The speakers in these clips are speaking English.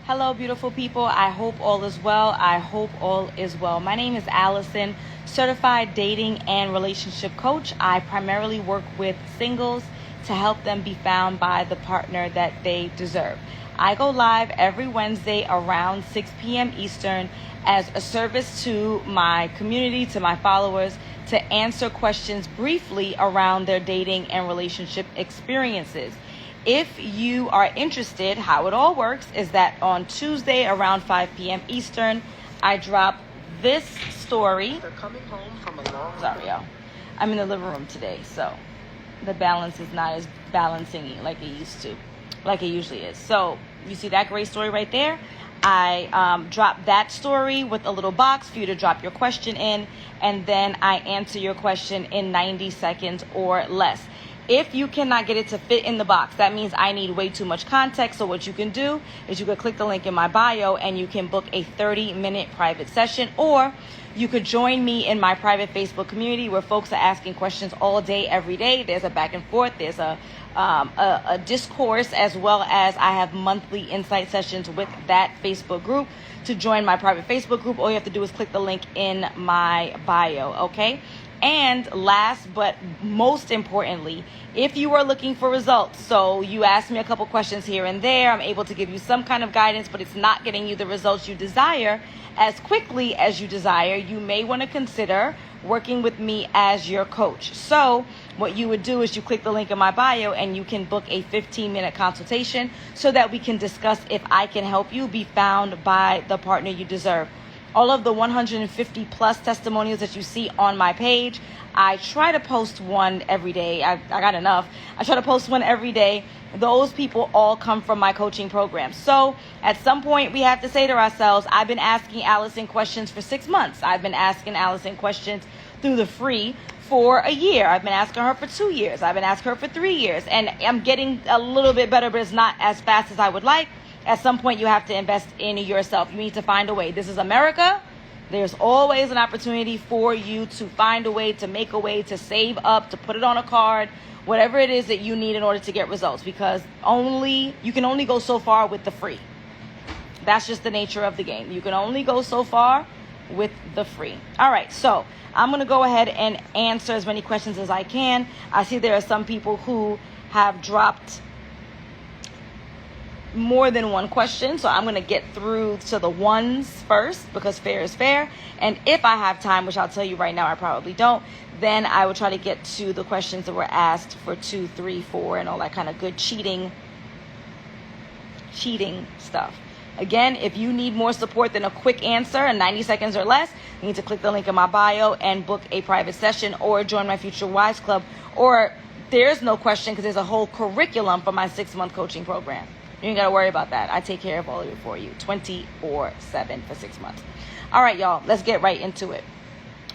Hello, beautiful people. I hope all is well. I hope all is well. My name is Alison, certified dating and relationship coach. I primarily work with singles to help them be found by the partner that they deserve. I go live every Wednesday around 6 p.m. Eastern as a service to my community, to my followers, to answer questions briefly around their dating and relationship experiences. If you are interested, how it all works is that on Tuesday around 5 p.m. Eastern, I drop this story. They're coming home from a long Sorry, y'all. I'm in the living room today, so the balance is not as balancing like it usually is. So you see that great story right there? I drop that story with a little box for you to drop your question in, and then I answer your question in 90 seconds or less. If you cannot get it to fit in the box, that means I need way too much context. So what you can do is you could click the link in my bio and you can book a 30-minute private session, or you could join me in my private Facebook community where folks are asking questions all day, every day. There's a back and forth. There's a discourse, as well as I have monthly insight sessions with that Facebook group. To join my private Facebook group, all you have to do is click the link in my bio, okay? And last but most importantly, if you are looking for results, so you asked me a couple questions here and there, I'm able to give you some kind of guidance, but it's not getting you the results you desire as quickly as you desire, you may want to consider working with me as your coach. So what you would do is you click the link in my bio and you can book a 15-minute consultation so that we can discuss if I can help you be found by the partner you deserve. All of the 150 plus testimonials that you see on my page, I try to post one every day. I got enough. I try to post one every day. Those people all come from my coaching program. So at some point we have to say to ourselves, I've been asking Alison questions for 6 months. I've been asking Alison questions through the free for a year. I've been asking her for 2 years. I've been asking her for 3 years. And I'm getting a little bit better, but it's not as fast as I would like. At some point, you have to invest in yourself. You need to find a way. This is America. There's always an opportunity for you to find a way, to make a way, to save up, to put it on a card, whatever it is that you need in order to get results, because you can only go so far with the free. That's just the nature of the game. You can only go so far with the free. All right, so I'm going to go ahead and answer as many questions as I can. I see there are some people who have dropped more than one question, so I'm going to get through to the ones first because fair is fair. And if I have time, which I'll tell you right now I probably don't, then I will try to get to the questions that were asked for 2, 3, 4 and all that kind of good cheating stuff. Again, if you need more support than a quick answer in 90 seconds or less, you need to click the link in my bio and book a private session or join my Future Wives Club. Or there's no question because there's a whole curriculum for my 6-month coaching program. You ain't got to worry about that. I take care of all of it for you 24/7 for 6 months. All right, y'all, let's get right into it.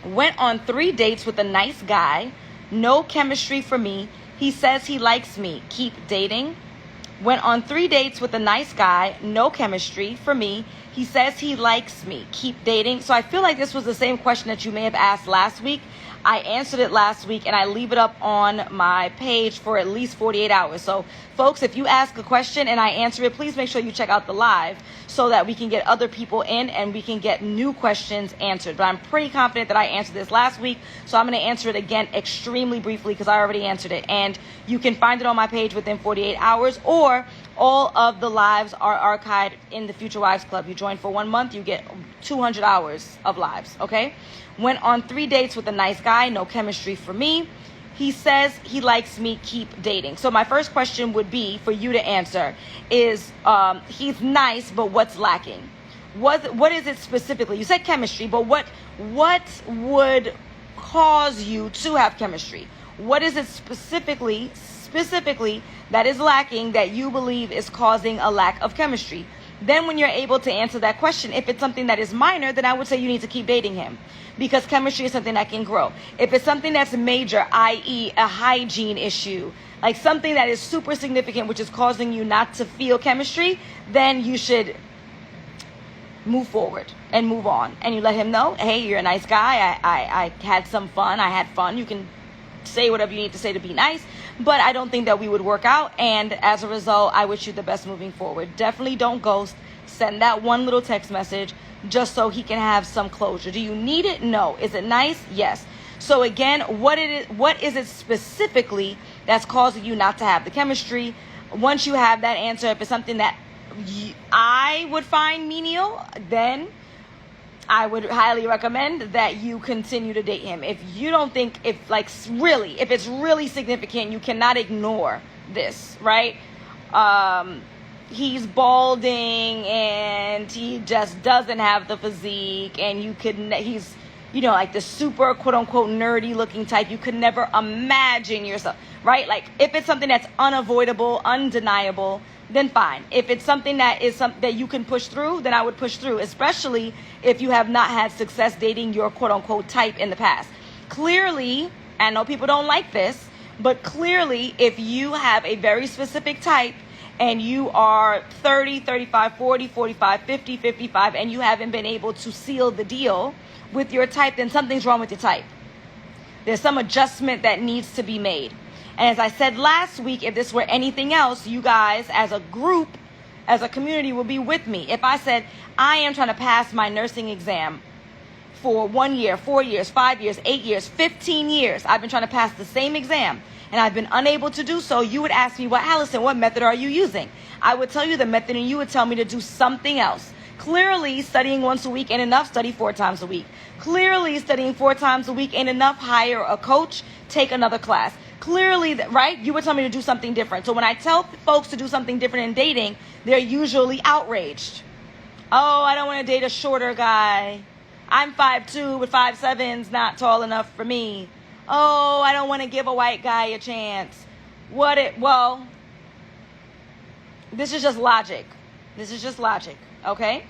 Went on 3 dates with a nice guy. No chemistry for me. He says he likes me. Keep dating. Went on 3 dates with a nice guy. No chemistry for me. He says he likes me. Keep dating. So I feel like this was the same question that you may have asked last week. I answered it last week and I leave it up on my page for at least 48 hours. So folks, if you ask a question and I answer it, please make sure you check out the live so that we can get other people in and we can get new questions answered. But I'm pretty confident that I answered this last week, so I'm going to answer it again extremely briefly because I already answered it. And you can find it on my page within 48 hours, or all of the lives are archived in the Future Wives Club. You join for 1 month, you get 200 hours of lives, okay? Went on 3 dates with a nice guy, no chemistry for me. He says he likes me, keep dating. So my first question would be for you to answer is, he's nice, but what's lacking? What is it specifically? You said chemistry, but what would cause you to have chemistry? What is it specifically that is lacking that you believe is causing a lack of chemistry? Then when you're able to answer that question, if it's something that is minor, then I would say you need to keep dating him, because chemistry is something that can grow. If it's something that's major, i.e. a hygiene issue, like something that is super significant, which is causing you not to feel chemistry, then you should move forward and move on. And you let him know, hey, you're a nice guy. I had some fun. I had fun. You can say whatever you need to say to be nice, but I don't think that we would work out. And as a result, I wish you the best moving forward. Definitely don't ghost. send that one little text message just so he can have some closure. Do you need it? No. Is it nice? Yes. So again, what is it specifically that's causing you not to have the chemistry? Once you have that answer, if it's something that I would find menial, then I would highly recommend that you continue to date him. If you don't think, if it's really significant, you cannot ignore this, right? He's balding and he just doesn't have the physique, and he's, like the super quote unquote nerdy looking type. You could never imagine yourself, right? Like if it's something that's unavoidable, undeniable, then fine. If it's something that is something that you can push through, then I would push through, especially if you have not had success dating your quote unquote type in the past. Clearly, I know people don't like this, but clearly if you have a very specific type and you are 30, 35, 40, 45, 50, 55, and you haven't been able to seal the deal with your type, then something's wrong with your type. There's some adjustment that needs to be made. And as I said last week, if this were anything else, you guys as a group, as a community, will be with me. If I said, I am trying to pass my nursing exam for 1 year, 4 years, 5 years, 8 years, 15 years, I've been trying to pass the same exam, and I've been unable to do so, you would ask me, well, Alison, what method are you using? I would tell you the method, and you would tell me to do something else. Clearly, studying once a week ain't enough. Study 4 times a week. Clearly, studying 4 times a week ain't enough. Hire a coach. Take another class. Clearly, right? You would tell me to do something different. So when I tell folks to do something different in dating, they're usually outraged. Oh, I don't want to date a shorter guy. I'm 5'2", but 5'7's not tall enough for me. Oh, I don't want to give a white guy a chance. Well, this is just logic. This is just logic, okay?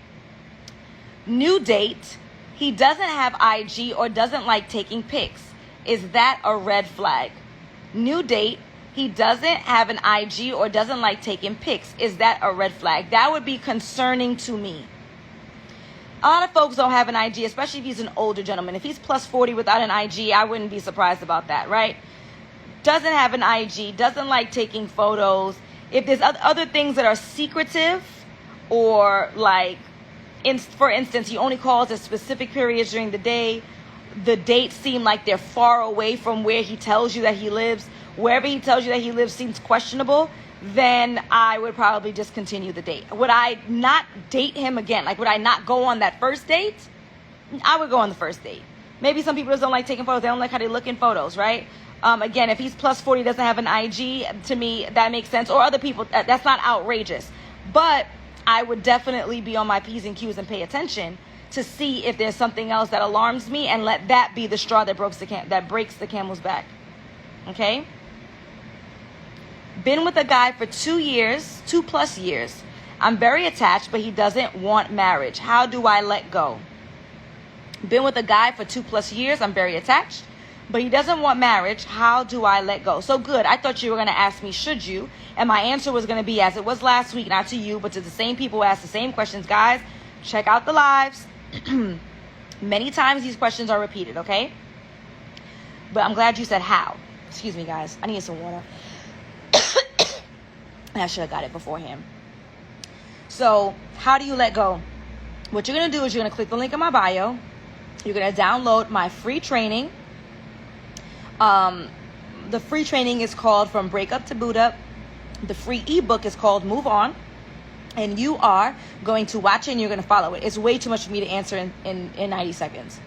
New date, he doesn't have IG or doesn't like taking pics. Is that a red flag? New date, he doesn't have an IG or doesn't like taking pics. Is that a red flag? That would be concerning to me. A lot of folks don't have an IG, especially if he's an older gentleman. If he's plus 40 without an IG, I wouldn't be surprised about that, right? Doesn't have an IG, doesn't like taking photos. If there's other things that are secretive, or like, for instance, he only calls at specific periods during the day, the dates seem like they're far away from where he tells you that he lives, wherever he tells you that he lives seems questionable, then I would probably discontinue the date. Would I not date him again? Like, would I not go on that first date? I would go on the first date. Maybe some people just don't like taking photos. They don't like how they look in photos, right? Again, if he's plus 40, doesn't have an IG, to me, that makes sense. Or other people, that's not outrageous. But I would definitely be on my P's and Q's and pay attention to see if there's something else that alarms me, and let that be the straw that breaks the camel's back. Okay? Been with a guy for 2+ years. I'm very attached, but he doesn't want marriage. How do I let go? Been with a guy for 2+ years. I'm very attached, but he doesn't want marriage. How do I let go? So good. I thought you were going to ask me, should you? And my answer was going to be, as it was last week, not to you, but to the same people who asked the same questions. Guys, check out the lives. Many times these questions are repeated, okay? But I'm glad you said how. Excuse me, guys. I need some water. I should have got it beforehand. So, how do you let go? What you're going to do is you're going to click the link in my bio. You're going to download my free training. The free training is called From Breakup to Boot Up. The free ebook is called Move On. And you are going to watch it and you're going to follow it. It's way too much for me to answer in 90 seconds.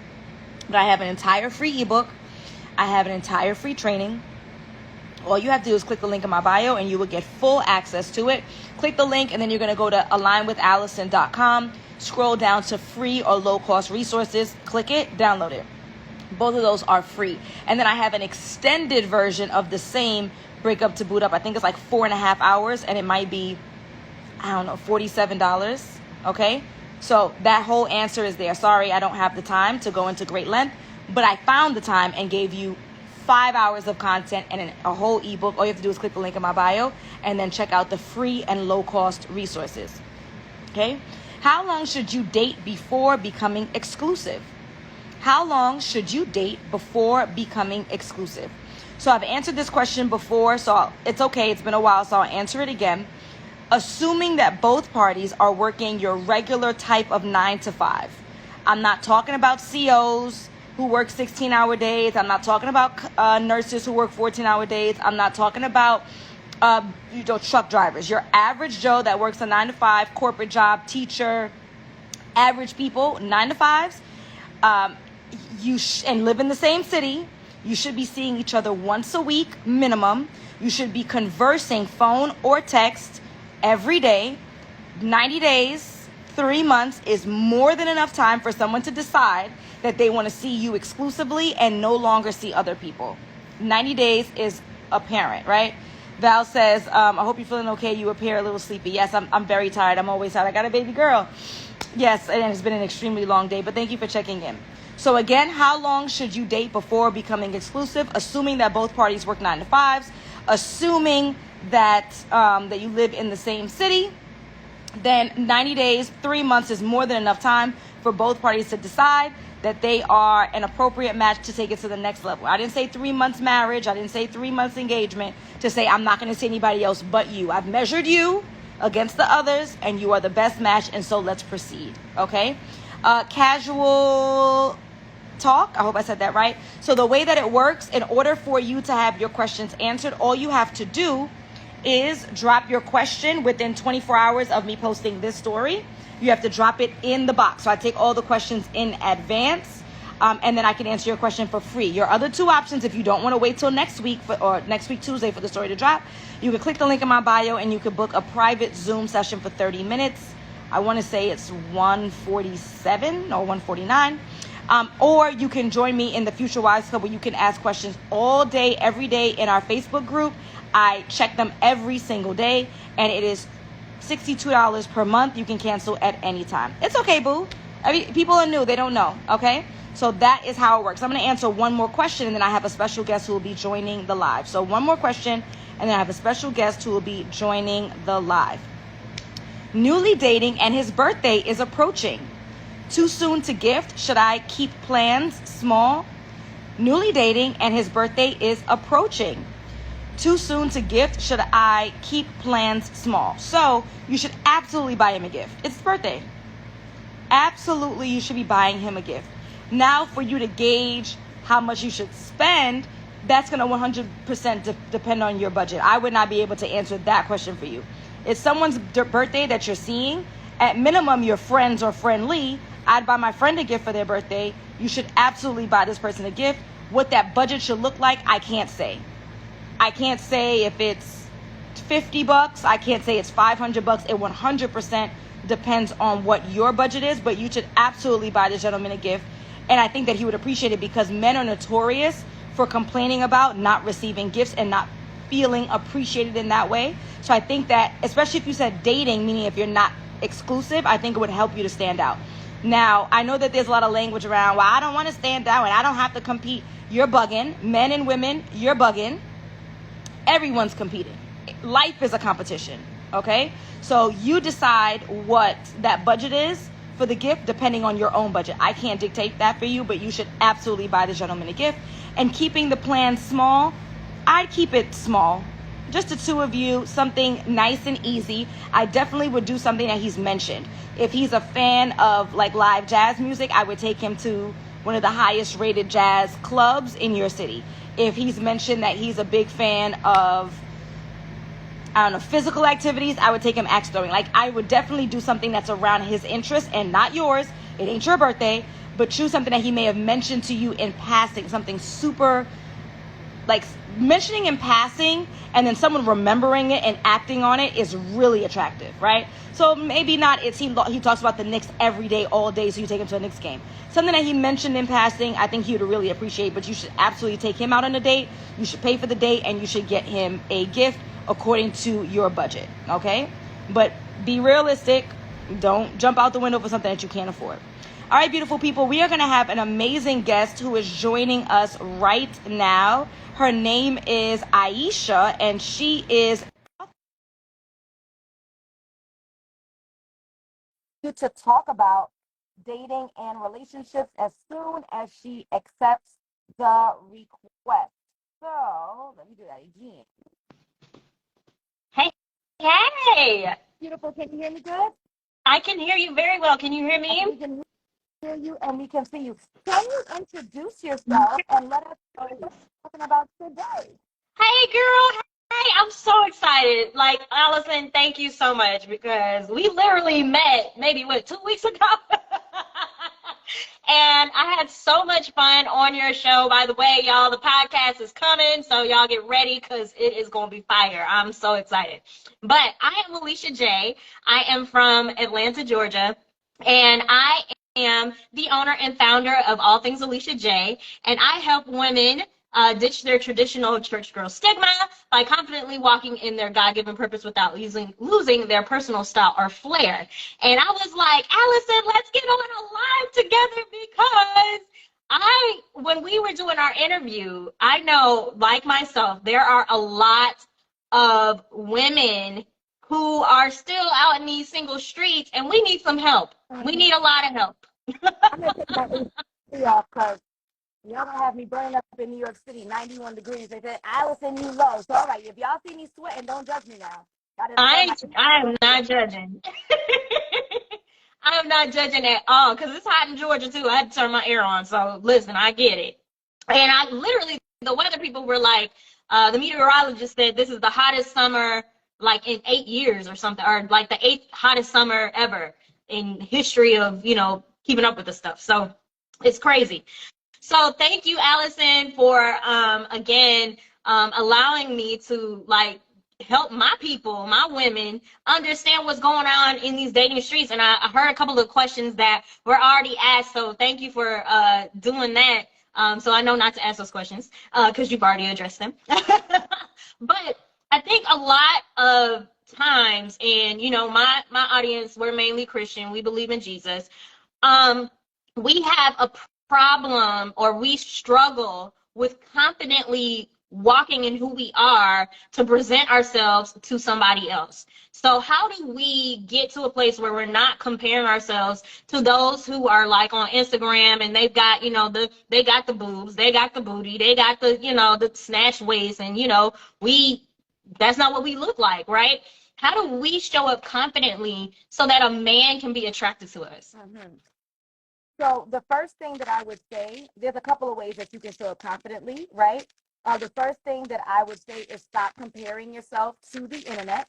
But I have an entire free ebook. I have an entire free training. All you have to do is click the link in my bio and you will get full access to it. Click the link and then you're going to go to alignwithallison.com. Scroll down to free or low cost resources. Click it, download it. Both of those are free. And then I have an extended version of the same Breakup to Boot Up. I think it's like 4.5 hours and it might be, I don't know, $47. Okay? So that whole answer is there. Sorry, I don't have the time to go into great length, but I found the time and gave you 5 hours of content and a whole ebook. All you have to do is click the link in my bio and then check out the free and low cost resources. Okay? How long should you date before becoming exclusive? How long should you date before becoming exclusive? So I've answered this question before, so it's okay. It's been a while, so I'll answer it again. assuming that both parties are working your regular type of 9 to 5. I'm not talking about COs who work 16-hour days. I'm not talking about nurses who work 14-hour days. I'm not talking about truck drivers. Your average Joe that works a 9 to 5 corporate job, teacher, average people, 9 to 5s, and live in the same city. You should be seeing each other once a week minimum. You should be conversing phone or text every day. 90 days, 3 months is more than enough time for someone to decide that they want to see you exclusively and no longer see other people. 90 days is apparent, right? Val says, I hope you're feeling okay. You appear a little sleepy. Yes, I'm very tired. I'm always tired. I got a baby girl. Yes, and it's been an extremely long day, but thank you for checking in. So again, how long should you date before becoming exclusive? Assuming that both parties work 9 to 5s, assuming that that you live in the same city, then 90 days, 3 months is more than enough time for both parties to decide that they are an appropriate match to take it to the next level. I didn't say 3 months marriage. I didn't say 3 months engagement to say I'm not going to see anybody else but you. I've measured you against the others, and you are the best match, and so let's proceed, okay? Casual talk, I hope I said that right. So the way that it works, in order for you to have your questions answered, all you have to do is drop your question within 24 hours of me posting this story. You have to drop it in the box. So I take all the questions in advance, and then I can answer your question for free. Your other 2 options, if you don't want to wait till next week or next week Tuesday for the story to drop, you can click the link in my bio and you can book a private Zoom session for 30 minutes. I want to say it's 147 or 149. Or you can join me in the Future Wives Club, where you can ask questions all day, every day in our Facebook group. I check them every single day, and it is $62 per month. You can cancel at any time. It's okay, boo. I mean, people are new. They don't know, okay? So that is how it works. I'm going to answer one more question, and then I have a special guest who will be joining the live. So one more question, and then I have a special guest who will be joining the live. Newly dating, and his birthday is approaching. Too soon to gift? Should I keep plans small? Newly dating, and his birthday is approaching. Too soon to gift? Should I keep plans small? So you should absolutely buy him a gift. It's his birthday. Absolutely, you should be buying him a gift. Now, for you to gauge how much you should spend, that's going to 100% depend on your budget. I would not be able to answer that question for you. It's someone's birthday that you're seeing. At minimum, you're friends or friendly. I'd buy my friend a gift for their birthday. You should absolutely buy this person a gift. What that budget should look like, I can't say. I can't say if it's $50. I can't say it's $500. It 100% depends on what your budget is, but you should absolutely buy this gentleman a gift. And I think that he would appreciate it, because men are notorious for complaining about not receiving gifts and not feeling appreciated in that way. So I think that, especially if you said dating, meaning if you're not exclusive, I think it would help you to stand out. Now, I know that there's a lot of language around, well, I don't want to stand out and I don't have to compete. You're bugging. Men and women, you're bugging. Everyone's competing. Life is a competition, okay? So you decide what that budget is for the gift depending on your own budget. I can't dictate that for you, but you should absolutely buy the gentleman a gift. And keeping the plan small, I'd keep it small. Just the 2 of you, something nice and easy. I definitely would do something that he's mentioned. If he's a fan of like live jazz music, I would take him to one of the highest rated jazz clubs in your city. If he's mentioned that he's a big fan of, I don't know, physical activities, I would take him axe throwing. Like, I would definitely do something that's around his interest and not yours. It ain't your birthday, but choose something that he may have mentioned to you in passing, something super, like, mentioning in passing and then someone remembering it and acting on it is really attractive, right? So maybe not it's he talks about the Knicks every day, all day, so you take him to a Knicks game. Something that he mentioned in passing, I think he would really appreciate, but you should absolutely take him out on a date. You should pay for the date, and you should get him a gift according to your budget, okay? But be realistic. Don't jump out the window for something that you can't afford. All right, beautiful people, we are going to have an amazing guest who is joining us right now. Her name is Aisha, and she is to talk about dating and relationships as soon as she accepts the request. So let me do that again. Hey, Hey. Beautiful. Can you hear me good? I can hear you very well. Can you hear me? We can hear you and we can see you. Can you introduce yourself and let us know what you're talking about today? Hey, girl. Hey, I'm so excited. Like, Allison, thank you so much because we literally met maybe, 2 weeks ago? And I had so much fun on your show. By the way, y'all, the podcast is coming, so y'all get ready because it is going to be fire. I'm so excited. But I am Alicia J. I am from Atlanta, Georgia, and I am the owner and founder of All Things Alicia J. And I help women ditch their traditional church girl stigma by confidently walking in their God-given purpose without losing their personal style or flair. And I was like, Allison, let's get on a live together because when we were doing our interview, I know, like myself, there are a lot of women who are still out in these single streets, and we need some help. We need a lot of help. I'm going to take my AC off because y'all going to have me burning up in New York City, 91 degrees. They said, Allison, you low. So, all right, if y'all see me sweating, don't judge me now. I am not judging. I am not judging at all because it's hot in Georgia too. I had to turn my air on. So listen, I get it. And I literally, the weather people were like, the meteorologist said this is the hottest summer like in 8 years or something, or like the eighth hottest summer ever in history of, keeping up with the stuff. So it's crazy. So thank you, Allison, for again allowing me to like help my people, my women, understand what's going on in these dating streets. And I heard a couple of questions that were already asked. So thank you for doing that. So I know not to ask those questions because you've already addressed them. But I think a lot of times, and my audience, we're mainly Christian. We believe in Jesus. We have a problem, or we struggle with confidently walking in who we are to present ourselves to somebody else. So how do we get to a place where we're not comparing ourselves to those who are like on Instagram and they've got, they got the boobs, they got the booty, they got the snatch waist, and that's not what we look like, right? How do we show up confidently so that a man can be attracted to us? Mm-hmm. So the first thing that I would say, there's a couple of ways that you can show up confidently, right? The first thing that I would say is stop comparing yourself to the internet,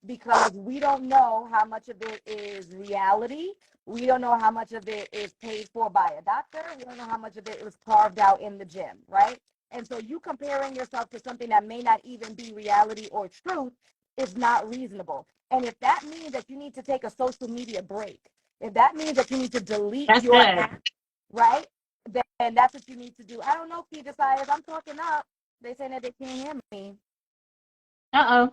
because we don't know how much of it is reality. We don't know how much of it is paid for by a doctor. We don't know how much of it was carved out in the gym, right? And so you comparing yourself to something that may not even be reality or truth is not reasonable. And if that means that you need to take a social media break, if that means that you need to delete That's your good. app, right, then that's what you need to do. I don't know, key desires. I'm talking up. They say that they can't hear me. Uh-oh.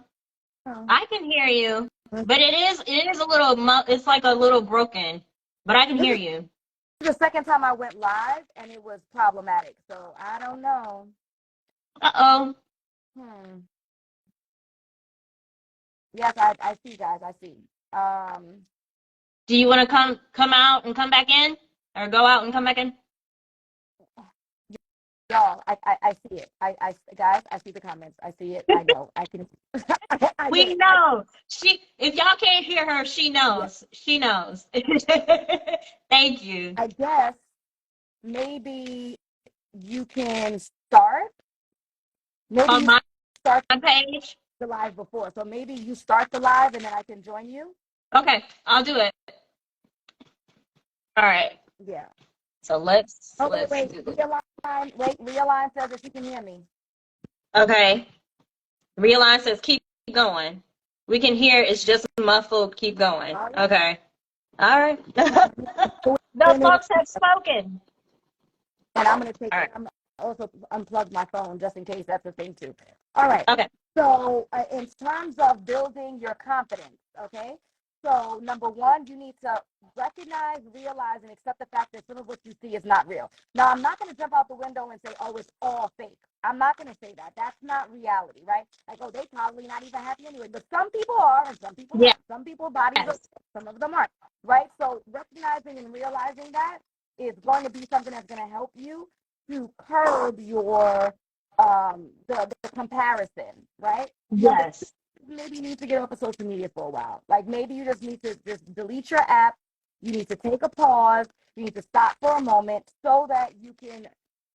Oh. I can hear you, but it is a little, it's like a little broken, but I can hear you. The second time I went live and it was problematic, so I don't know. Uh-oh. Yes, I see, guys. I see. Do you want to come out and come back in, or go out and come back in? Y'all, I see it. Guys, I see the comments. I see it. I know. I can. We know. If y'all can't hear her, she knows. Yes. She knows. Thank you. I guess maybe you can start. Maybe on you start my page. The live before, so maybe you start the live and then I can join you. Okay, I'll do it. All right. Yeah. So let's. Wait. Realign says that you can hear me. Okay. Realign says keep going. We can hear. It's just muffled. Keep going. Right. Okay. All right. The folks have spoken. And I'm gonna take. Right. I'm also unplug my phone just in case that's a thing too. All right. Okay. So in terms of building your confidence, okay. So number one, you need to recognize, realize, and accept the fact that some of what you see is not real. Now, I'm not going to jump out the window and say, oh, it's all fake. I'm not going to say that. That's not reality, right? Like, oh, they probably not even happy anyway. But some people are, and some people aren't. Some people's bodies are, some of them aren't, right? So recognizing and realizing that is going to be something that's going to help you to curb your the comparison, right? Yes. maybe need to get off of social media for a while. Like maybe you just need to just delete your app. You need to take a pause. You need to stop for a moment so that you can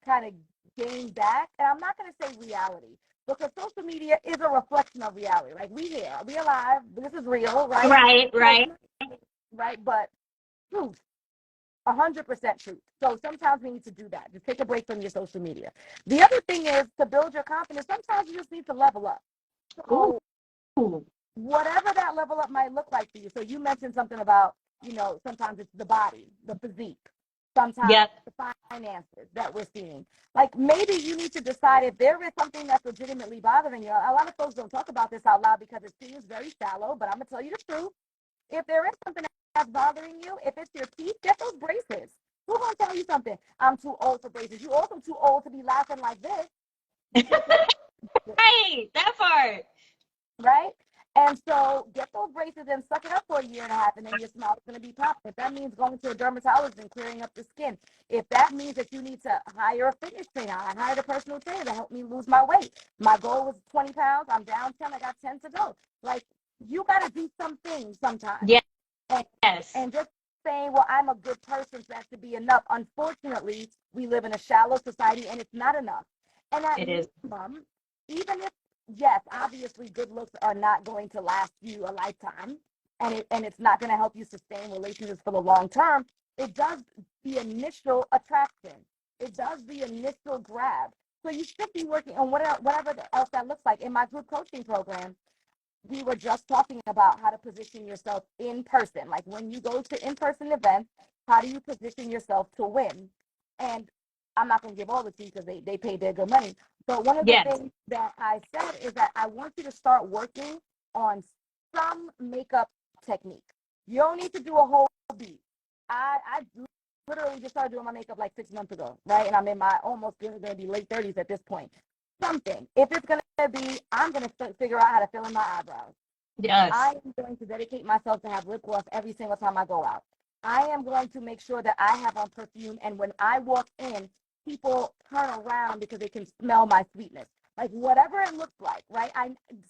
kind of gain back. And I'm not going to say reality because social media is a reflection of reality. Like we here, we alive. This is real, right? Right. Right. But truth, 100% truth. So sometimes we need to do that. Just take a break from your social media. The other thing is to build your confidence. Sometimes you just need to level up. So Ooh. whatever that level up might look like for you. So you mentioned something about, sometimes it's the body, the physique, sometimes Yep. the finances that we're seeing. Like maybe you need to decide if there is something that's legitimately bothering you. A lot of folks don't talk about this out loud because it seems very shallow, but I'm going to tell you the truth. If there is something that's bothering you, if it's your teeth, get those braces. Who's going to tell you something? I'm too old for braces. You also too old to be laughing like this. Right, that part. Right? And so get those braces and suck it up for a year and a half, and then your smile is going to be popping. If that means going to a dermatologist and clearing up the skin, if that means that you need to hire a fitness trainer, I hired a personal trainer to help me lose my weight. My goal was 20 pounds. I'm down 10. I got 10 to go. Like, you got to do something sometimes. Yes. And just saying, well, I'm a good person, so that should be enough. Unfortunately, we live in a shallow society, and it's not enough. And at minimum, even if, yes, obviously good looks are not going to last you a lifetime, and it's not going to help you sustain relationships for the long term, it does the initial attraction. It does the initial grab. So you should be working on whatever else that looks like. In my group coaching program, we were just talking about how to position yourself in person. Like when you go to in-person events, how do you position yourself to win? And I'm not going to give all the tea because they pay their good money. But one of the things that I said is that I want you to start working on some makeup technique. You don't need to do a whole beat. I literally just started doing my makeup like 6 months ago, right? And I'm in my almost going to be late 30s at this point. Something. If it's going to be, I'm going to figure out how to fill in my eyebrows. Yes. I am going to dedicate myself to have lip gloss every single time I go out. I am going to make sure that I have on perfume, and when I walk in, people turn around because they can smell my sweetness. Like whatever it looks like, right?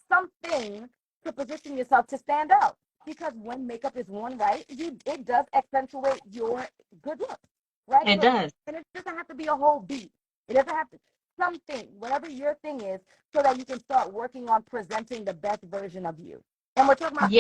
Something to position yourself to stand out. Because when makeup is worn right, it does accentuate your good look, right? It does. And it doesn't have to be a whole beat. It doesn't have to something, whatever your thing is, so that you can start working on presenting the best version of you. And we're talking about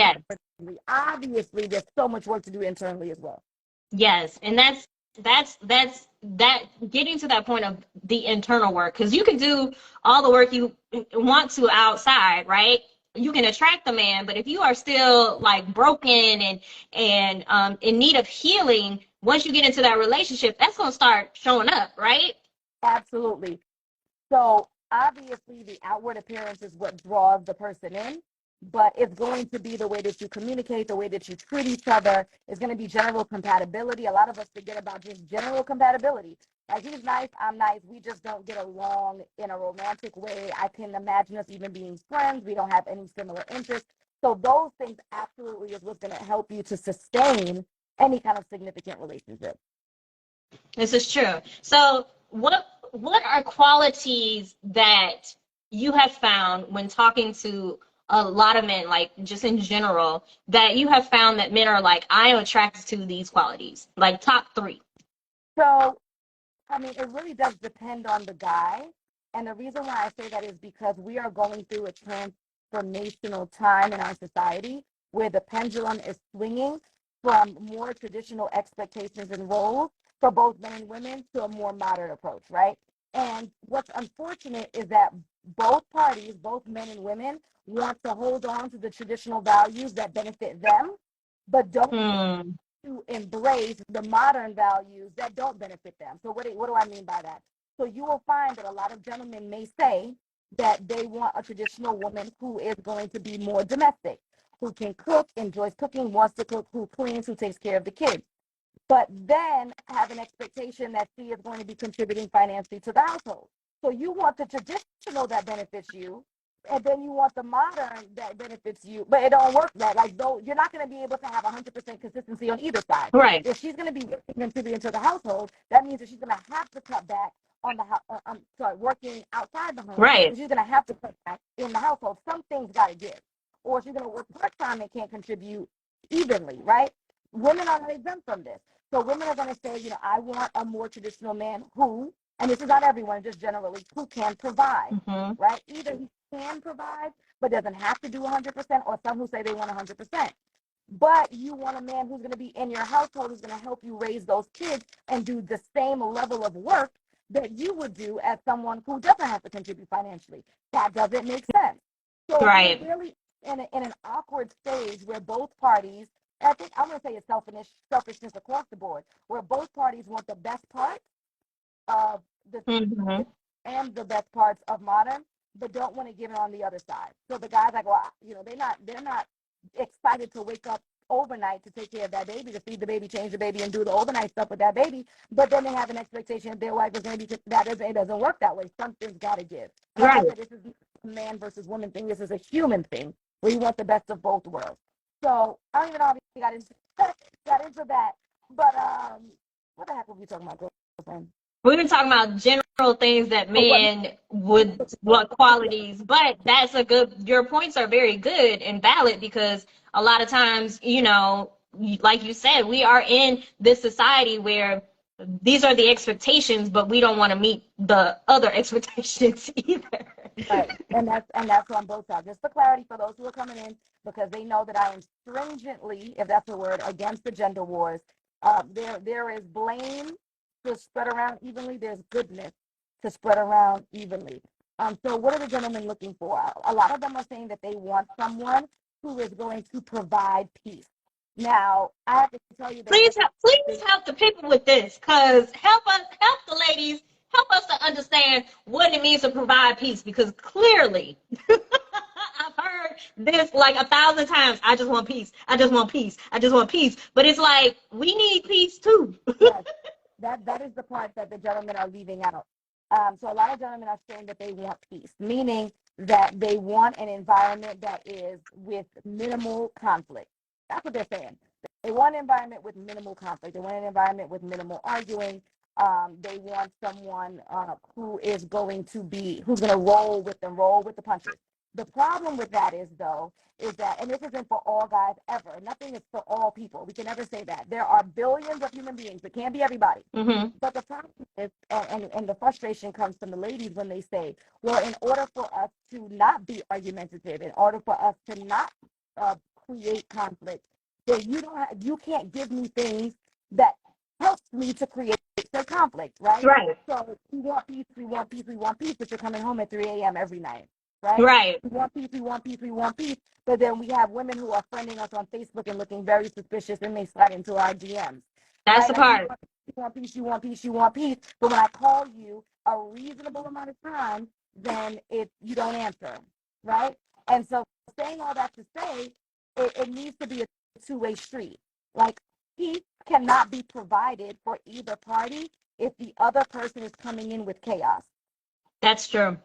obviously there's so much work to do internally as well. Yes, and that's that getting to that point of the internal work, because you can do all the work you want to outside, right? You can attract the man, but if you are still like broken and in need of healing, once you get into that relationship, that's gonna start showing up, right? Absolutely. So obviously the outward appearance is what draws the person in, but it's going to be the way that you communicate, the way that you treat each other. It's going to be general compatibility. A lot of us forget about just general compatibility. Like he's nice, I'm nice. We just don't get along in a romantic way. I can imagine us even being friends. We don't have any similar interests. So those things absolutely is what's going to help you to sustain any kind of significant relationship. This is true. So what are qualities that you have found when talking to a lot of men, like just in general, that you have found that men are like, I am attracted to these qualities, like top 3? So, I mean, it really does depend on the guy. And the reason why I say that is because we are going through a transformational time in our society where the pendulum is swinging from more traditional expectations and roles for both men and women to a more modern approach, right? And what's unfortunate is that both parties, both men and women, want to hold on to the traditional values that benefit them, but don't to embrace the modern values that don't benefit them. So what do I mean by that? So you will find that a lot of gentlemen may say that they want a traditional woman who is going to be more domestic, who can cook, enjoys cooking, wants to cook, who cleans, who takes care of the kids, but then have an expectation that she is going to be contributing financially to the household. So you want the traditional that benefits you, and then you want the modern that benefits you, but it don't work that. Like, though, you're not going to be able to have 100% consistency on either side. Right. If she's going to be contributing to the household, that means that she's going to have to cut back on working outside the home. Right. So she's going to have to cut back in the household. Some things got to give. or she's going to work part-time and can't contribute evenly, right? Women are not exempt from this. So women are going to say, I want a more traditional man who, and this is not everyone, just generally, who can provide, right? Either he can provide, but doesn't have to do 100%, or some who say they want 100%. But you want a man who's going to be in your household, who's going to help you raise those kids and do the same level of work that you would do as someone who doesn't have to contribute financially. That doesn't make sense. So Right. we're really in an awkward stage where both parties, I think I'm going to say it's selfishness across the board, where both parties want the best part of the and the best parts of modern, but don't want to give it on the other side. So the guys like, well, they're not excited to wake up overnight to take care of that baby, to feed the baby, change the baby, and do the overnight stuff with that baby. But then they have an expectation that their wife is going to be that. It doesn't work that way. Something's got to give. Right. This is a man versus woman thing. This is a human thing where you want the best of both worlds. So I don't even know how we got into that. But what the heck were we talking about, girlfriend? We've been talking about general things that men would want qualities, but your points are very good and valid, because a lot of times, like you said, we are in this society where these are the expectations, but we don't want to meet the other expectations either. Right, and that's on both sides. Just for clarity for those who are coming in, because they know that I am stringently, if that's a word, against the gender wars. There is blame to spread around evenly. There's goodness to spread around evenly. So what are the gentlemen looking for? A lot of them are saying that they want someone who is going to provide peace. Now, I have to tell you that please help the people with this, because help the ladies, help us to understand what it means to provide peace, because clearly I've heard this like 1,000 times. I just want peace. I just want peace. I just want peace. But it's like, we need peace too. Yes, that is the part that the gentlemen are leaving out. So a lot of gentlemen are saying that they want peace, meaning that they want an environment that is with minimal conflict. That's what they're saying. They want an environment with minimal conflict. They want an environment with minimal arguing. They want someone who's going to roll with the punches. The problem with that is that, and this isn't for all guys ever. Nothing is for all people. We can never say that. There are billions of human beings. It can't be everybody. But the problem is, and the frustration comes from the ladies when they say, well, in order for us to not be argumentative, in order for us to not create conflict, then you can't give me things that helps me to create the conflict, right? Right. So we want peace, but you're coming home at 3 a.m. every night, right? Right. We want peace, but then we have women who are friending us on Facebook and looking very suspicious, and they slide into our DMs. That's right? the part. You want peace, but when I call you a reasonable amount of time, then you don't answer, right? And so saying all that to say, it needs to be a two-way street. Like, peace cannot be provided for either party if the other person is coming in with chaos. That's true.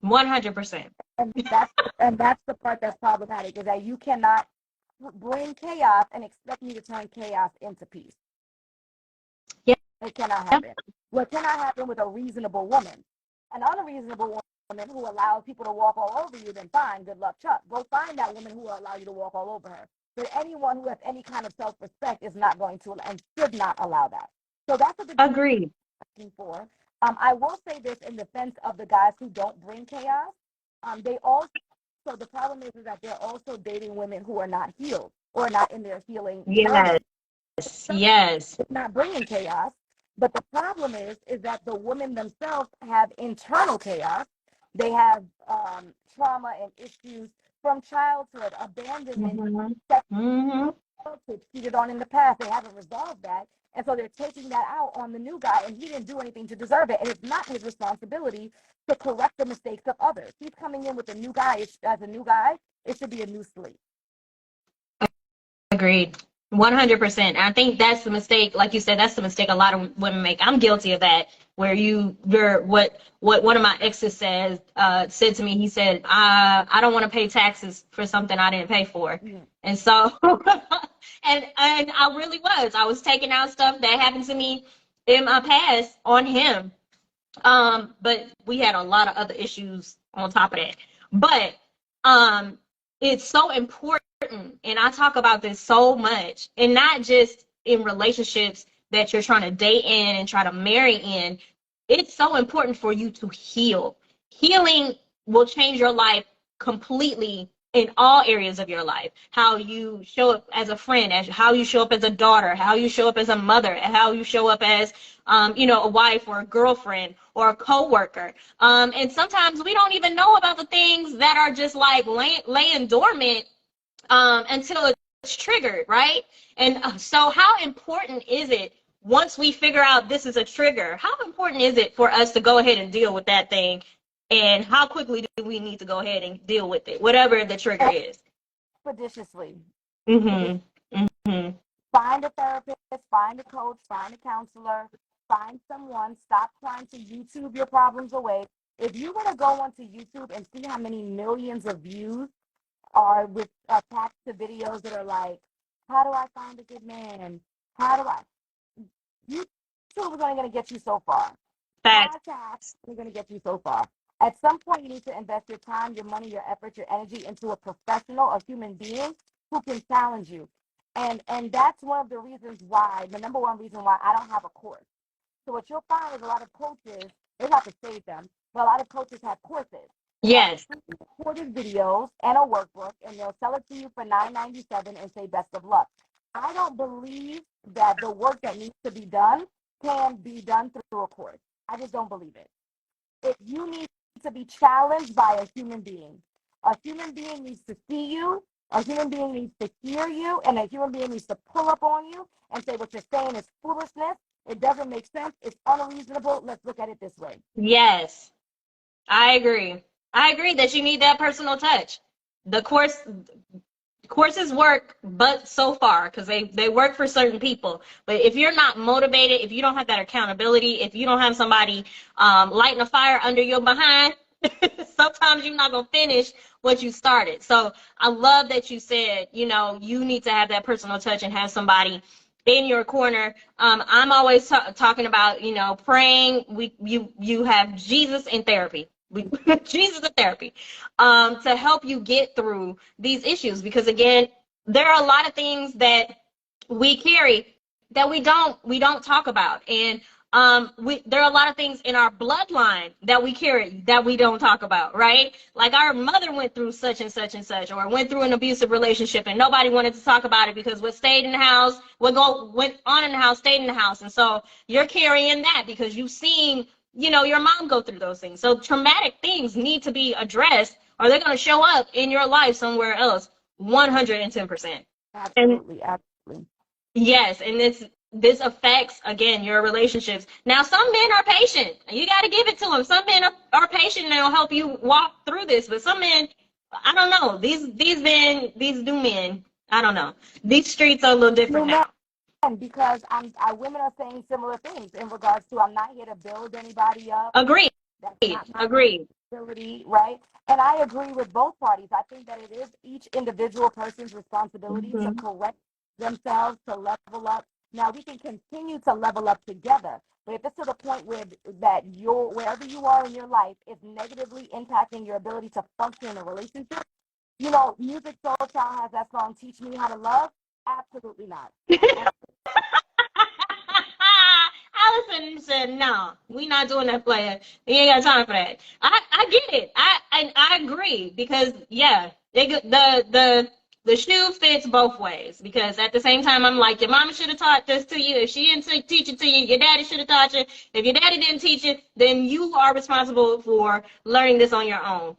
100%. And that's the part that's problematic, is that you cannot bring chaos and expect me to turn chaos into peace. Yeah. It cannot happen. What cannot happen with a reasonable woman? An unreasonable woman who allows people to walk all over you, then fine, good luck, Chuck. Go find that woman who will allow you to walk all over her. But anyone who has any kind of self-respect is not going to and should not allow that. So that's what the agreed asking for. I will say this in defense of the guys who don't bring chaos. The problem is that they're also dating women who are not healed or not in their healing journey. Yes. It's not bringing chaos. But the problem is that the women themselves have internal chaos. They have trauma and issues from childhood, abandonment, cheated on in the past. They haven't resolved that. And so they're taking that out on the new guy, and he didn't do anything to deserve it. And it's not his responsibility to correct the mistakes of others. He's coming in with a new guy. As a new guy, it should be a new slate. Agreed. 100%. I think that's the mistake. Like you said, that's the mistake a lot of women make. I'm guilty of that. Where what one of my exes said to me. He said, I don't want to pay taxes for something I didn't pay for. Mm-hmm. And so, and I really was. I was taking out stuff that happened to me in my past on him. But we had a lot of other issues on top of that. But it's so important, and I talk about this so much, and not just in relationships that you're trying to date in and try to marry in. It's so important for you to heal. Healing will change your life completely in all areas of your life. How you show up as a friend, as how you show up as a daughter, how you show up as a mother, how you show up as a wife or a girlfriend or a coworker. And sometimes we don't even know about the things that are just like laying dormant until it's triggered, right? And so how important is it once we figure out this is a trigger, how important is it for us to go ahead and deal with that thing? And how quickly do we need to go ahead and deal with it, whatever the trigger is? Expeditiously. Mm-hmm. Mm-hmm. Find a therapist, find a coach, find a counselor, find someone. Stop trying to YouTube your problems away. If you're going to go onto YouTube and see how many millions of views are with attached to videos that are like, how do I find a good man? How do I? YouTube is only going to get you so far. Facts. Podcasts are going to get you so far. At some point, you need to invest your time, your money, your effort, your energy into a professional, a human being who can challenge you. And that's one of the reasons why, the number one reason why I don't have a course. So what you'll find is a lot of coaches, they have to save them, but a lot of coaches have courses. Yes. Recorded videos and a workbook, and they'll sell it to you for $9.97 and say best of luck. I don't believe that the work that needs to be done can be done through a course. I just don't believe it. If you need to be challenged by a human being needs to see you, a human being needs to hear you, and a human being needs to pull up on you and say what you're saying is foolishness. It doesn't make sense. It's unreasonable. Let's look at it this way. Yes, I agree. I agree that you need that personal touch. The courses work, but so far, because they work for certain people. But if you're not motivated, if you don't have that accountability, if you don't have somebody lighting a fire under your behind, sometimes you're not going to finish what you started. So I love that you said, you need to have that personal touch and have somebody in your corner. I'm always talking about, praying. You have Jesus in therapy. Jesus in therapy, to help you get through these issues. Because again, there are a lot of things that we carry that we don't talk about. And there are a lot of things in our bloodline that we carry that we don't talk about, right? Like our mother went through such and such and such, or went through an abusive relationship and nobody wanted to talk about it because what stayed in the house, what went on in the house stayed in the house. And so you're carrying that because you've seen, your mom go through those things. So traumatic things need to be addressed or they're going to show up in your life somewhere else, 110%. Absolutely, absolutely. Yes, and this affects, again, your relationships. Now, some men are patient. You got to give it to them. Some men are patient and they'll help you walk through this. But some men, I don't know. These new men, I don't know. These streets are a little different now. Because women are saying similar things in regards to I'm not here to build anybody up. Agreed. That's not my Agreed. responsibility, right? And I agree with both parties. I think that it is each individual person's responsibility to correct themselves, to level up. Now we can continue to level up together, but if it's to the point where wherever you are in your life is negatively impacting your ability to function in a relationship, Music Soul Child has that song "Teach Me How to Love." Absolutely not. Alison said, "No, we not doing that, player. You ain't got time for that." I get it. I agree because the shoe fits both ways. Because at the same time, I'm like, your mama should have taught this to you. If she didn't teach it to you, your daddy should have taught you. If your daddy didn't teach it, then you are responsible for learning this on your own.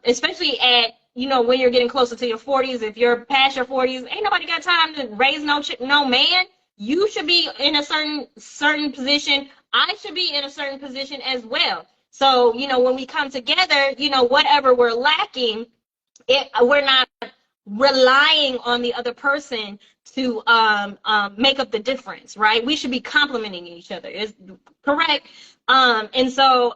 Especially at when you're getting closer to your 40s. If you're past your 40s, ain't nobody got time to raise no man. You should be in a certain position. I should be in a certain position as well. So, when we come together, whatever we're lacking, we're not relying on the other person to make up the difference, right? We should be complimenting each other. Is correct. And so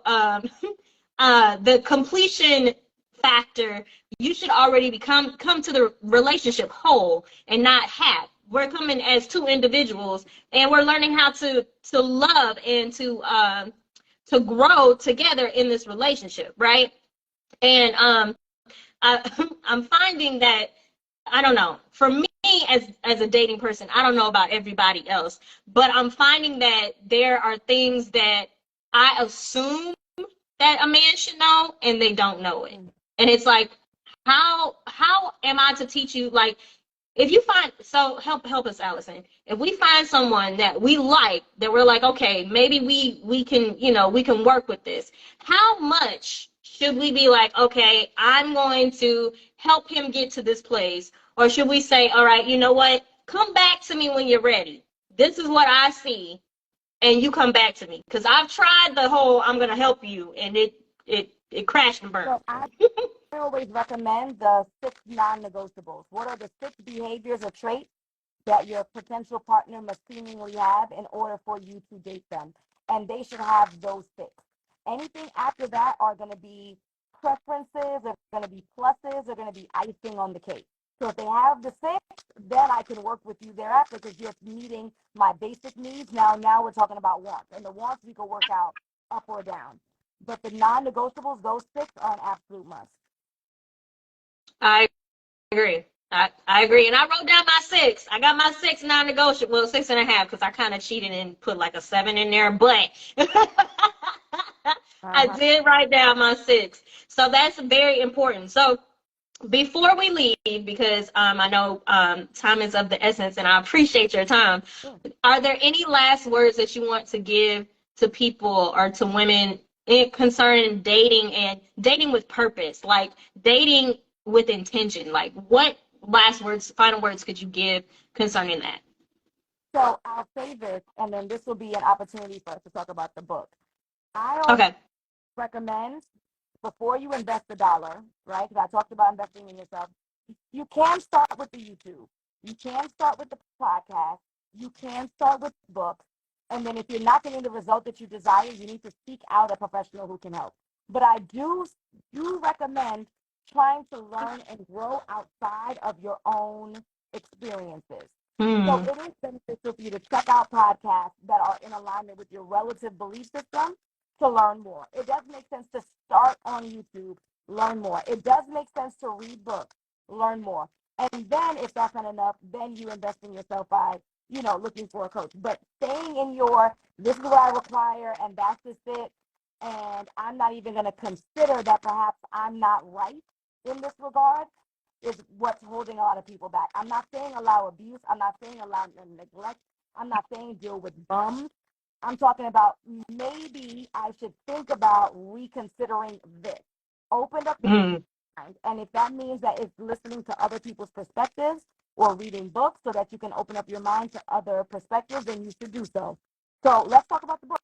the completion factor, you should already come to the relationship whole and not half. We're coming as two individuals, and we're learning how to love and to grow together in this relationship, right? And I'm finding that, I don't know, for me as a dating person, I don't know about everybody else, but I'm finding that there are things that I assume that a man should know and they don't know it. And it's like, how am I to teach you? Like, if you find, so help us, Allison. If we find someone that we like, that we're like, okay, maybe we can, we can work with this. How much should we be like, okay, I'm going to help him get to this place? Or should we say, all right, you know what? Come back to me when you're ready. This is what I see, and you come back to me. Because I've tried the whole I'm gonna help you, and it crashed and burned. So I always recommend the 6 non-negotiables. What are the 6 behaviors or traits that your potential partner must seemingly have in order for you to date them? And they should have those 6. Anything after that are going to be preferences, are going to be pluses, are going to be icing on the cake. So if they have the 6, then I can work with you thereafter because you're meeting my basic needs. Now we're talking about wants. And the wants we can work out up or down. But the non-negotiables, those 6 are an absolute must. I agree. I agree. And I wrote down my 6. I got my 6 non-negotiable. Well, 6.5, because I kind of cheated and put like a 7 in there, but I did write down my 6. So that's very important. So before we leave, because I know time is of the essence and I appreciate your time, are there any last words that you want to give to people or to women concerning dating and dating with purpose, like dating with intention? Like, what last words, final words could you give concerning that? So I'll say this, and then this will be an opportunity for us to talk about the book. I always recommend, before you invest $1, right? Because I talked about investing in yourself. You can start with the YouTube. You can start with the podcast. You can start with books. And then if you're not getting the result that you desire, you need to seek out a professional who can help. But I do recommend trying to learn and grow outside of your own experiences. So it is beneficial for you to check out podcasts that are in alignment with your relative belief system to learn more. It does make sense to start on YouTube, learn more. It does make sense to read books, learn more. And then if that's not enough, then you invest in yourself by, looking for a coach. But staying in your, this is what I require and that's just it, and I'm not even going to consider that perhaps I'm not right in this regard, is what's holding a lot of people back. I'm not saying allow abuse. I'm not saying allow neglect. I'm not saying deal with bums. I'm talking about maybe I should think about reconsidering this. Open up your mind. And if that means that it's listening to other people's perspectives or reading books so that you can open up your mind to other perspectives, then you should do so. So let's talk about the book.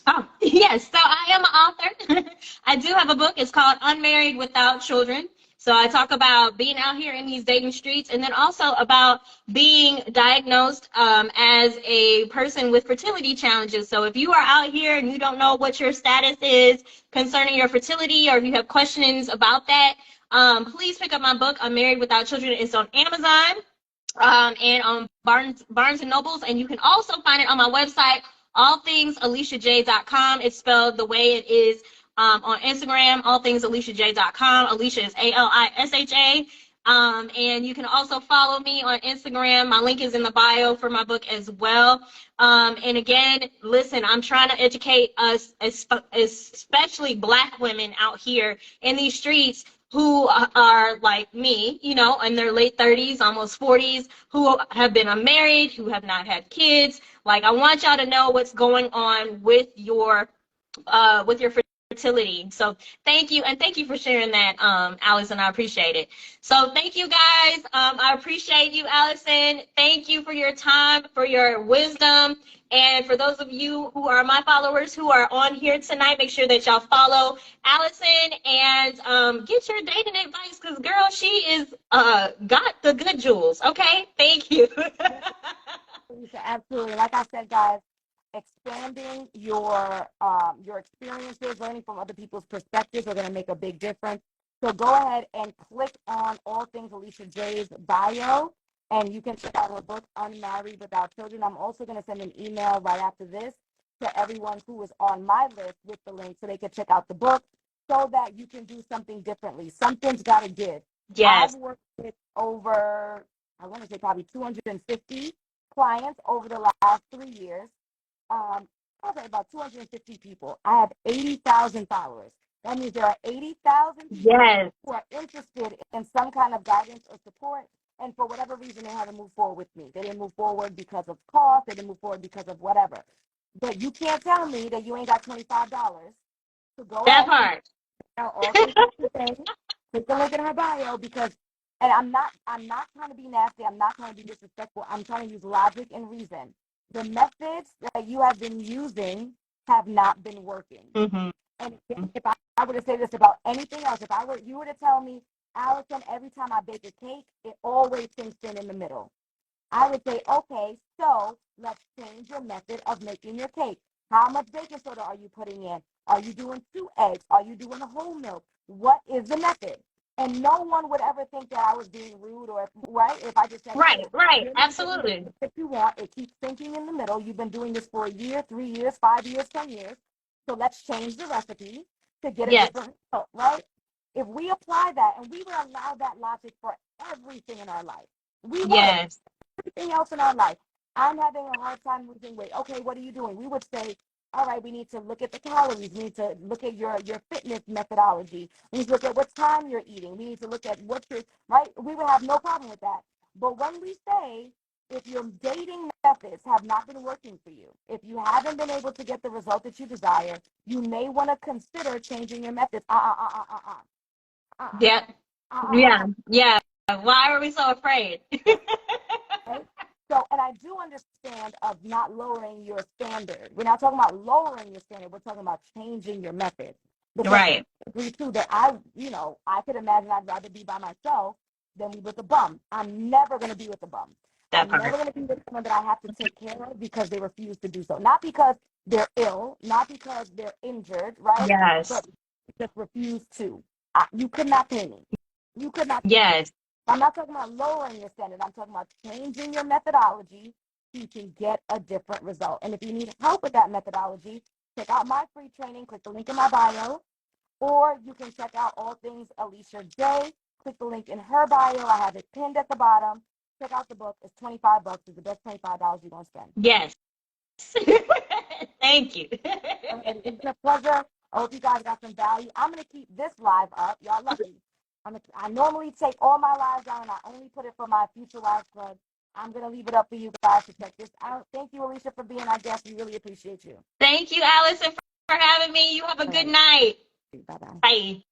Oh, yes. So I am an author. I do have a book. It's called Unmarried Without Children. So I talk about being out here in these dating streets, and then also about being diagnosed as a person with fertility challenges. So if you are out here and you don't know what your status is concerning your fertility, or if you have questions about that, please pick up my book, Unmarried Without Children. It's on Amazon and on Barnes and Nobles, and you can also find it on my website, allthingsaliciaj.com. It's spelled the way it is on Instagram, allthingsaliciaj.com. Alicia is Alisha. And you can also follow me on Instagram. My link is in the bio for my book as well. And again, listen, I'm trying to educate us, especially Black women out here in these streets, who are like me, in their late 30s, almost 40s, who have been unmarried, who have not had kids. Like, I want y'all to know what's going on with your fertility. So thank you, and thank you for sharing that, Alison. I appreciate it. So thank you, guys. I appreciate you, Alison. Thank you for your time, for your wisdom. And for those of you who are my followers who are on here tonight, make sure that y'all follow Alison and get your dating advice, because, girl, she is got the good jewels. Okay? Thank you. Absolutely. Like I said, guys, expanding your experiences, learning from other people's perspectives are going to make a big difference. So go ahead and click on All Things Alicia J's bio, and you can check out her book, Unmarried Without Children. I'm also going to send an email right after this to everyone who is on my list with the link so they can check out the book. so that you can do something differently. Something's got to give. Yes. I've worked with over, I want to say probably 250 clients over the last 3 years. I'll say about 250 people. I have 80,000 followers. That means there are 80,000 people Yes. who are interested in some kind of guidance or support. And for whatever reason, they haven't moved forward with me. They didn't move forward because of cost. They didn't move forward because of whatever. But you can't tell me that you ain't got $25 to go That ahead and part. all things today. Click the link in her bio because, and I'm not trying to be nasty. I'm not trying to be disrespectful. I'm trying to use logic and reason. The methods that you have been using have not been working. Mm-hmm. And if I were to say this about anything else, if you were to tell me, Allison, every time I bake a cake, it always sinks in the middle. I would say, okay, so let's change your method of making your cake. How much baking soda are you putting in? Are you doing 2 eggs? Are you doing a whole milk? What is the method? And no one would ever think that I was being rude or right if I just said, Right, hey, right. here's the Absolutely. if you want. It keeps sinking in the middle. You've been doing this for a year, 3 years, 5 years, 10 years. So let's change the recipe to get a Yes. different result, right? If we apply that and we would allow that logic for everything in our life, we would Yes. everything else in our life. I'm having a hard time losing weight. Okay, what are you doing? We would say, all right, we need to look at the calories. We need to look at your fitness methodology. We need to look at what time you're eating. We need to look at what you're, right? We would have no problem with that. But when we say, if your dating methods have not been working for you, if you haven't been able to get the result that you desire, you may want to consider changing your methods. Yep. Yeah. Yeah. Why are we so afraid? Right? So, and I do understand of not lowering your standard. We're not talking about lowering your standard. We're talking about changing your method. Because I Right. agree too that I could imagine I'd rather be by myself than be with a bum. I'm never going to be with a bum. That I'm never part. going to be with someone that I have to take care of because they refuse to do so. Not because they're ill, not because they're injured, right? Yes. But just refuse to. You could not pay me. You could not pay me. Yes. I'm not talking about lowering your standard. I'm talking about changing your methodology so you can get a different result. And if you need help with that methodology, check out my free training. Click the link in my bio. Or you can check out all things Alicia J. Click the link in her bio. I have it pinned at the bottom. Check out the book. It's $25. It's the best $25 you're going to spend. Yes. Thank you. It's been a pleasure. I hope you guys got some value. I'm going to keep this live up. Y'all lucky. I normally take all my lives down and I only put it for my future live club. I'm going to leave it up for you guys to check this out. Thank you, Alicia, for being our guest. We really appreciate you. Thank you, Allison, for having me. You have a All good right. night. Bye-bye. Bye.